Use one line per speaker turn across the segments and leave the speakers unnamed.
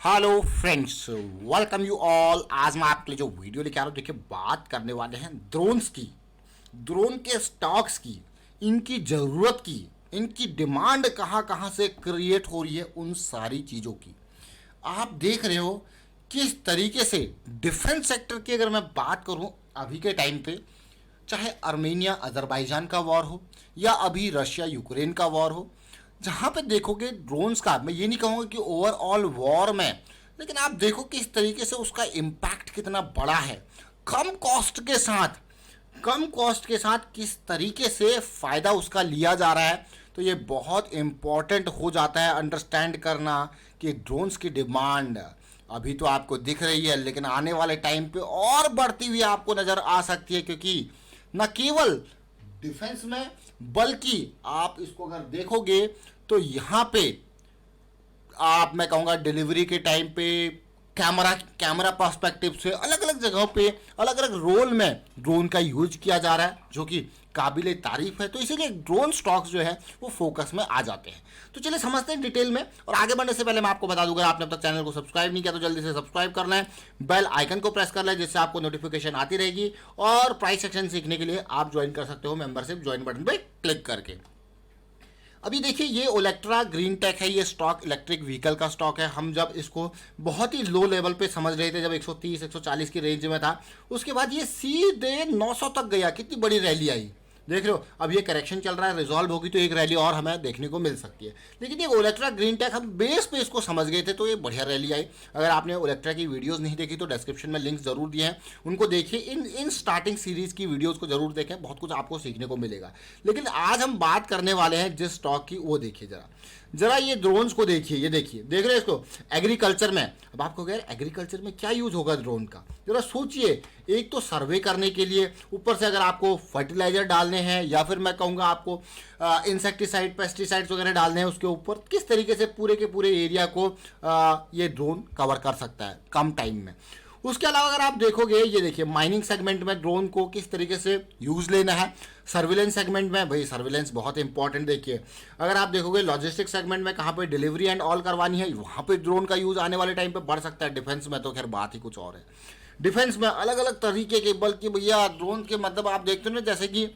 Hello friends, welcome you all. आज मैं आपके लिए जो वीडियो लेके आ रहा हूँ, देखिए बात करने वाले हैं ड्रोन्स की, ड्रोन के स्टॉक्स की, इनकी ज़रूरत की, इनकी डिमांड कहाँ कहाँ से क्रिएट हो रही है, उन सारी चीज़ों की। आप देख रहे हो किस तरीके से डिफेंस सेक्टर की अगर मैं बात करूँ अभी के टाइम पे, चाहे अर्मेनिया अजरबैजान का वॉर हो या अभी रशिया यूक्रेन का वॉर हो, जहाँ पे देखोगे ड्रोन्स का, मैं ये नहीं कहूँगा कि ओवरऑल वॉर में, लेकिन आप देखो कि इस तरीके से उसका इम्पैक्ट कितना बड़ा है। कम कॉस्ट के साथ, कम कॉस्ट के साथ किस तरीके से फ़ायदा उसका लिया जा रहा है, तो ये बहुत इम्पॉर्टेंट हो जाता है अंडरस्टैंड करना कि ड्रोन्स की डिमांड अभी तो आपको दिख रही है, लेकिन आने वाले टाइम पे और बढ़ती हुई आपको नज़र आ सकती है। क्योंकि न केवल डिफेंस में, बल्कि आप इसको अगर देखोगे तो यहाँ पे आप, मैं कहूँगा डिलीवरी के टाइम पे कैमरा कैमरा पर्सपेक्टिव से अलग अलग जगहों पे अलग अलग रोल में ड्रोन का यूज किया जा रहा है, जो कि काबिल तारीफ है। तो इसीलिए ड्रोन स्टॉक्स जो है वो फोकस में आ जाते हैं। तो चलिए समझते हैं डिटेल में, और आगे बढ़ने से पहले मैं आपको बता दूंगा, आपने अब तक चैनल को सब्सक्राइब नहीं किया तो जल्दी से सब्सक्राइब करना है, बेल आइकन को प्रेस कर लें जिससे आपको नोटिफिकेशन आती रहेगी। और प्राइस सेक्शन सीखने के लिए आप ज्वाइन कर सकते हो मेंबरशिप ज्वाइन बटन पर क्लिक करके। अभी देखिए ये ओलेक्ट्रा ग्रीन टेक है, ये स्टॉक इलेक्ट्रिक व्हीकल का स्टॉक है। हम जब इसको बहुत ही लो लेवल पे समझ रहे थे, जब 130 140 की रेंज में था, उसके बाद ये सीधे 900 तक गया। कितनी बड़ी रैली आई, देख रहे हो। अब ये करेक्शन चल रहा है, रिजॉल्व होगी तो एक रैली और हमें देखने को मिल सकती है। लेकिन ये ओलेक्ट्रा ग्रीन टेक हम बेस पे इसको समझ गए थे, तो ये बढ़िया रैली आई। अगर आपने ओलेक्ट्रा की वीडियोस नहीं देखी तो डिस्क्रिप्शन में लिंक जरूर दिए हैं, उनको देखिए। इन स्टार्टिंग सीरीज की वीडियोस को जरूर देखें, बहुत कुछ आपको सीखने को मिलेगा। लेकिन आज हम बात करने वाले हैं जिस स्टॉक की, वो देखिए जरा जरा ये ड्रोन्स को देखिए। ये देखिए, देख रहे हैं इसको एग्रीकल्चर में। अब आपको कह रहे एग्रीकल्चर में क्या यूज होगा ड्रोन का, जरा सोचिए। एक तो सर्वे करने के लिए, ऊपर से अगर आपको फर्टिलाइजर डालने हैं या फिर मैं कहूँगा आपको इंसेक्टिसाइड पेस्टिसाइड्स वगैरह डालने हैं उसके ऊपर, किस तरीके से पूरे के पूरे एरिया को ये ड्रोन कवर कर सकता है कम टाइम में। उसके अलावा अगर आप देखोगे, ये देखिए माइनिंग सेगमेंट में ड्रोन को किस तरीके से यूज लेना है। सर्विलेंस सेगमेंट में, भाई सर्विलेंस बहुत इंपॉर्टेंट। देखिए अगर आप देखोगे लॉजिस्टिक सेगमेंट में, कहाँ पे डिलीवरी एंड ऑल करवानी है, वहाँ पे ड्रोन का यूज आने वाले टाइम पे बढ़ सकता है। डिफेंस में तो खैर बात ही कुछ और है। डिफेंस में अलग अलग तरीके के, बल्कि भैया ड्रोन के मतलब आप देखते हो ना, जैसे कि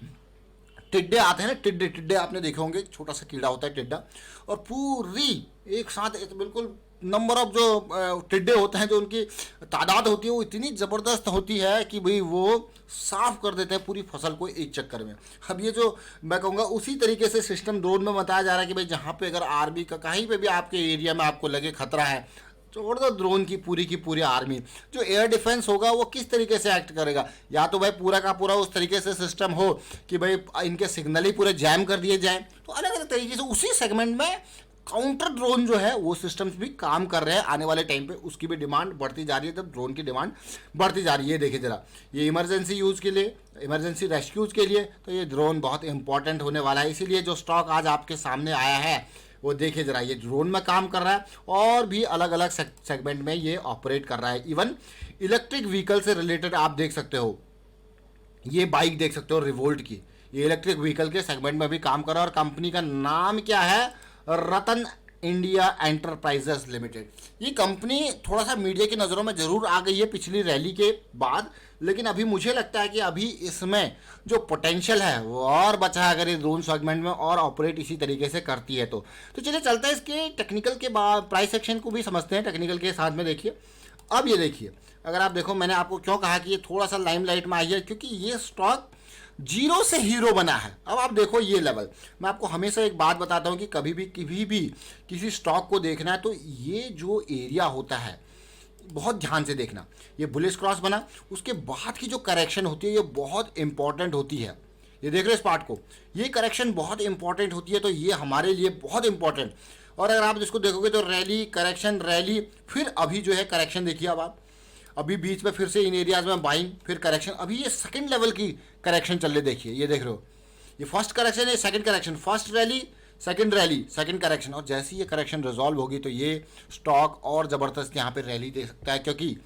टिड्डे आते हैं ना, टिड्डे टिड्डे आपने देखे होंगे, छोटा सा कीड़ा होता है टिड्डा, और पूरी एक साथ बिल्कुल नंबर ऑफ जो टिड्डे होते हैं, जो उनकी तादाद होती है वो इतनी ज़बरदस्त होती है कि भाई वो साफ कर देते हैं पूरी फसल को एक चक्कर में। अब ये जो मैं कहूँगा उसी तरीके से सिस्टम ड्रोन में बताया जा रहा है कि भाई जहाँ पे अगर आर्मी का कहीं पे भी आपके एरिया में आपको लगे खतरा है, छोड़ दो ड्रोन की पूरी आर्मी, जो एयर डिफेंस होगा वो किस तरीके से एक्ट करेगा। या तो भाई पूरा का पूरा उस तरीके से सिस्टम हो कि भाई इनके सिग्नल ही पूरे जैम कर दिए जाएं, तो अलग अलग तरीके से उसी सेगमेंट में काउंटर ड्रोन जो है वो सिस्टम्स भी काम कर रहे हैं। आने वाले टाइम पे उसकी भी डिमांड बढ़ती जा रही है, तब ड्रोन की डिमांड बढ़ती जा रही है। देखिए जरा, ये इमरजेंसी यूज़ के लिए, इमरजेंसी रेस्क्यूज के लिए तो ये ड्रोन बहुत इंपॉर्टेंट होने वाला है। इसीलिए जो स्टॉक आज आपके सामने आया है वो देखिए जरा, ये ड्रोन में काम कर रहा है और भी अलग अलग सेगमेंट में ये ऑपरेट कर रहा है। इवन इलेक्ट्रिक व्हीकल से रिलेटेड आप देख सकते हो, ये बाइक देख सकते हो रिवोल्ट की, ये इलेक्ट्रिक व्हीकल के सेगमेंट में भी काम कर रहा है। और कंपनी का नाम क्या है, रतन इंडिया एंटरप्राइजेस लिमिटेड। ये कंपनी थोड़ा सा मीडिया की नज़रों में ज़रूर आ गई है पिछली रैली के बाद, लेकिन अभी मुझे लगता है कि अभी इसमें जो पोटेंशियल है वो और बचा है, अगर ये ड्रोन सेगमेंट में और ऑपरेट इसी तरीके से करती है तो। चलिए चलते हैं इसके टेक्निकल के बाद, प्राइस सेक्शन को भी समझते हैं टेक्निकल के साथ में। देखिए अब ये देखिए, अगर आप देखो, मैंने आपको क्यों कहा कि ये थोड़ा सा लाइमलाइट में आई है, क्योंकि ये स्टॉक जीरो से हीरो बना है। अब आप देखो ये लेवल, मैं आपको हमेशा एक बात बताता हूँ कि कभी भी किसी स्टॉक को देखना है तो ये जो एरिया होता है बहुत ध्यान से देखना। ये बुलिश क्रॉस बना, उसके बाद की जो करेक्शन होती है ये बहुत इंपॉर्टेंट होती है। ये देख रहे हो इस पार्ट को, ये करेक्शन बहुत इंपॉर्टेंट होती है, तो ये हमारे लिए बहुत इंपॉर्टेंट। और अगर आप इसको देखोगे तो रैली, करेक्शन, रैली, फिर अभी जो है करेक्शन देखिए। अब आप अभी बीच में फिर से इन एरियाज में बाइंग, फिर करेक्शन, अभी ये सेकंड लेवल की करेक्शन चल रही। देखिए ये देख रहे हो, ये फर्स्ट करेक्शन है, second correction, first rally, second rally, second correction, और जैसे ही ये करेक्शन रिजॉल्व होगी तो ये स्टॉक और ज़बरदस्त यहाँ पे रैली दे सकता है। क्योंकि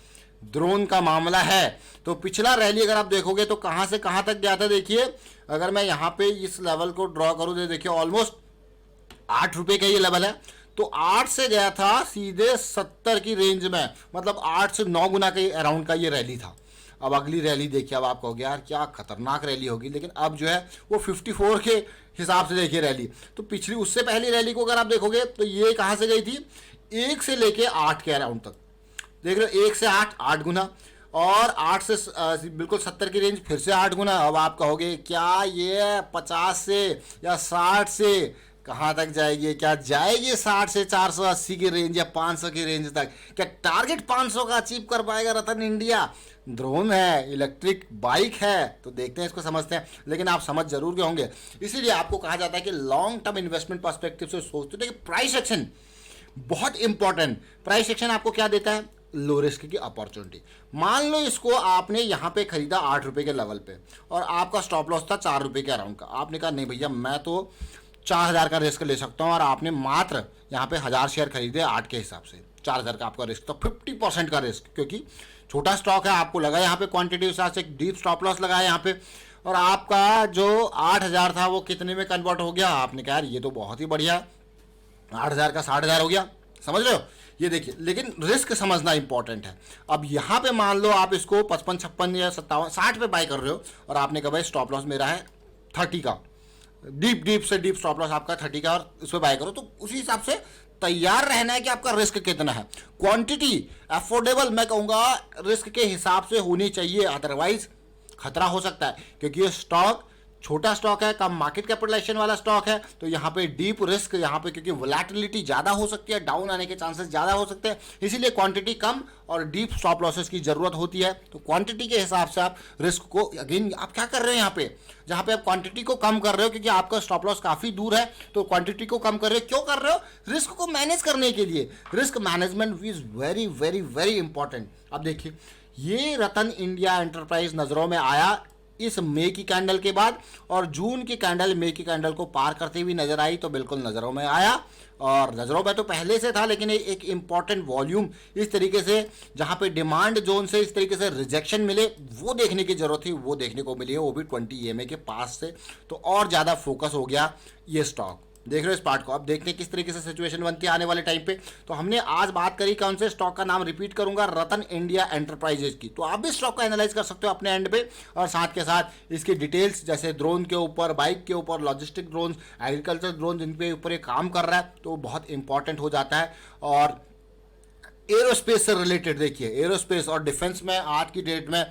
ड्रोन का मामला है तो पिछला रैली अगर आप देखोगे तो कहाँ से कहाँ तक गया था। देखिए अगर मैं यहाँ पे इस लेवल को ड्रॉ करूँ तो देखिए ऑलमोस्ट 8 रुपये का ये लेवल है, तो 8 से गया था सीधे 70 की रेंज में, मतलब 8 से 9 गुना के अराउंड का ये रैली था। अब अगली रैली देखिए, अब आप कहोगे यार क्या खतरनाक रैली होगी, लेकिन अब जो है वो 54 के हिसाब से देखिए रैली। तो पिछली उससे पहली रैली को अगर आप देखोगे तो ये कहाँ से गई थी, 1 से लेके 8 के अराउंड तक, देख रहे हो 1 से 8, 8 गुना, और 8 से बिल्कुल 70 की रेंज फिर से 8 गुना। अब आप कहोगे क्या ये 50 से या 60 से कहाँ तक जाएगी, क्या जाएगी 60 से 480 की रेंज या 500 की रेंज तक, क्या टारगेट 500 का अचीव कर पाएगा रतन इंडिया? ड्रोन है, इलेक्ट्रिक बाइक है, तो देखते हैं, इसको समझते हैं। लेकिन आप समझ जरूर के होंगे, इसीलिए आपको कहा जाता है कि लॉन्ग टर्म इन्वेस्टमेंट पर्सपेक्टिव से सोचते, देखिए प्राइस एक्शन बहुत इंपॉर्टेंट। प्राइस एक्शन आपको क्या देता है, लो रिस्क की अपॉर्चुनिटी। मान लो इसको आपने यहाँ पे खरीदा 8 रुपये के लेवल पे, और आपका स्टॉप लॉस था 4 रुपये के अराउंड का। आपने कहा नहीं भैया मैं तो 4000 का रिस्क ले सकता हूँ, और आपने मात्र यहाँ पे 1000 शेयर खरीदे 8 के हिसाब से, 4000 का आपका रिस्क, तो 50% का रिस्क, क्योंकि छोटा स्टॉक है, आपको लगा यहाँ पे क्वांटिटी हिसाब से एक डीप स्टॉप लॉस लगाया यहाँ पे, और आपका जो 8000 था वो कितने में कन्वर्ट हो गया, आपने कहा यार ये तो बहुत ही बढ़िया, 8000 का 60,000 हो गया, समझ रहे हो? ये देखिए, लेकिन रिस्क समझना इंपॉर्टेंट है। अब यहाँ पे मान लो आप इसको 55, 56 या 57, 60 पे बाय कर रहे हो, और आपने कहा भाई स्टॉप लॉस मेरा है 30 का, डीप से डीप स्टॉप लॉस आपका 30 का, और उस पर बाय करो, तो उसी हिसाब से तैयार रहना है कि आपका रिस्क कितना है। क्वांटिटी अफोर्डेबल मैं कहूँगा रिस्क के हिसाब से होनी चाहिए, अदरवाइज खतरा हो सकता है, क्योंकि ये स्टॉक छोटा स्टॉक है, कम मार्केट कैपिटलाइजेशन वाला स्टॉक है, तो यहाँ पे डीप रिस्क, यहाँ पे क्योंकि वोलेटिलिटी ज़्यादा हो सकती है, डाउन आने के चांसेस ज़्यादा हो सकते हैं, इसीलिए क्वांटिटी कम और डीप स्टॉप लॉसेस की ज़रूरत होती है। तो क्वांटिटी के हिसाब से आप रिस्क को, अगेन आप क्या कर रहे हो यहाँ पे, जहाँ पे आप क्वांटिटी को कम कर रहे हो क्योंकि आपका स्टॉप लॉस काफ़ी दूर है, तो क्वांटिटी को कम कर रहे हो, क्यों कर रहे हो, रिस्क को मैनेज करने के लिए। Risk management is very very very important. अब देखिए, ये रतन इंडिया एंटरप्राइज नज़रों में आया इस मई की कैंडल के बाद, और जून की कैंडल मई की कैंडल को पार करते हुए नजर आई, तो बिल्कुल नज़रों में आया, और नज़रों में तो पहले से था, लेकिन एक इंपॉर्टेंट वॉल्यूम इस तरीके से, जहां पे डिमांड जोन से इस तरीके से रिजेक्शन मिले, वो देखने की जरूरत थी, वो देखने को मिली है, वो भी 20 EMA के पास से, तो और ज़्यादा फोकस हो गया ये स्टॉक। देख रहे हो इस पार्ट को, अब देखते हैं किस तरीके से सिचुएशन बनती है आने वाले टाइम पे। तो हमने आज बात करी कौन से स्टॉक का, नाम रिपीट करूंगा, रतन इंडिया एंटरप्राइजेज की। तो आप भी स्टॉक का एनालाइज कर सकते हो अपने एंड पे, और साथ के साथ इसकी डिटेल्स, जैसे ड्रोन के ऊपर, बाइक के ऊपर, लॉजिस्टिक ड्रोन, एग्रीकल्चर ड्रोन, जिनके ऊपर ये काम कर रहा है, तो बहुत इंपॉर्टेंट हो जाता है। और एरोस्पेस से रिलेटेड देखिए, एरोस्पेस और डिफेंस में आज की डेट में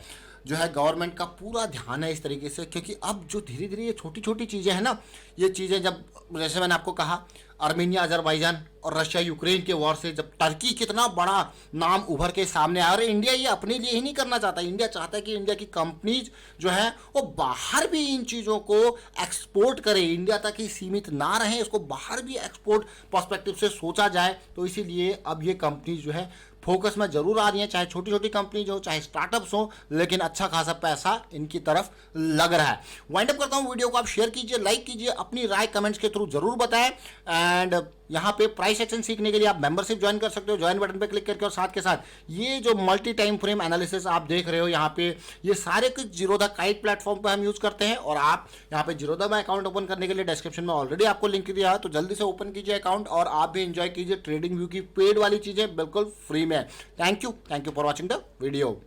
जो है गवर्नमेंट का पूरा ध्यान है इस तरीके से, क्योंकि अब जो धीरे धीरे ये छोटी छोटी चीज़ें हैं ना, ये चीज़ें जब, जैसे मैंने आपको कहा, आर्मेनिया, अजरबैजान और रशिया यूक्रेन के वॉर से जब टर्की कितना बड़ा नाम उभर के सामने आया, और इंडिया ये अपने लिए ही नहीं करना चाहता, इंडिया चाहता है कि इंडिया की कंपनीज जो है वो बाहर भी इन चीज़ों को एक्सपोर्ट करे, इंडिया तक ही सीमित ना रहे, इसको बाहर भी एक्सपोर्ट पर्सपेक्टिव से सोचा जाए। तो इसीलिए अब ये कंपनीज जो है फोकस में जरूर आ रही हैं, चाहे छोटी छोटी कंपनीज हो, चाहे स्टार्टअप्स हो, लेकिन अच्छा खासा पैसा इनकी तरफ लग रहा है। वाइंड अप करता हूं वीडियो को, आप शेयर कीजिए, लाइक कीजिए, अपनी राय कमेंट्स के थ्रू जरूर बताएं। एंड यहाँ पे प्राइस एक्शन सीखने के लिए आप मेंबरशिप ज्वाइन कर सकते हो, ज्वाइन बटन पे क्लिक करके, और साथ के साथ ये जो मल्टी टाइम फ्रेम एनालिसिस आप देख रहे हो यहाँ पे, ये सारे कुछ जीरोधा काइट प्लेटफॉर्म पे हम यूज करते हैं, और आप यहाँ पे जीरोधा में अकाउंट ओपन करने के लिए डिस्क्रिप्शन में ऑलरेडी आपको लिंक दिया है, तो जल्दी से ओपन कीजिए अकाउंट, और आप भी एंजॉय कीजिए ट्रेडिंग व्यू की पेड वाली चीजें बिल्कुल फ्री में। Thank you for watching the video.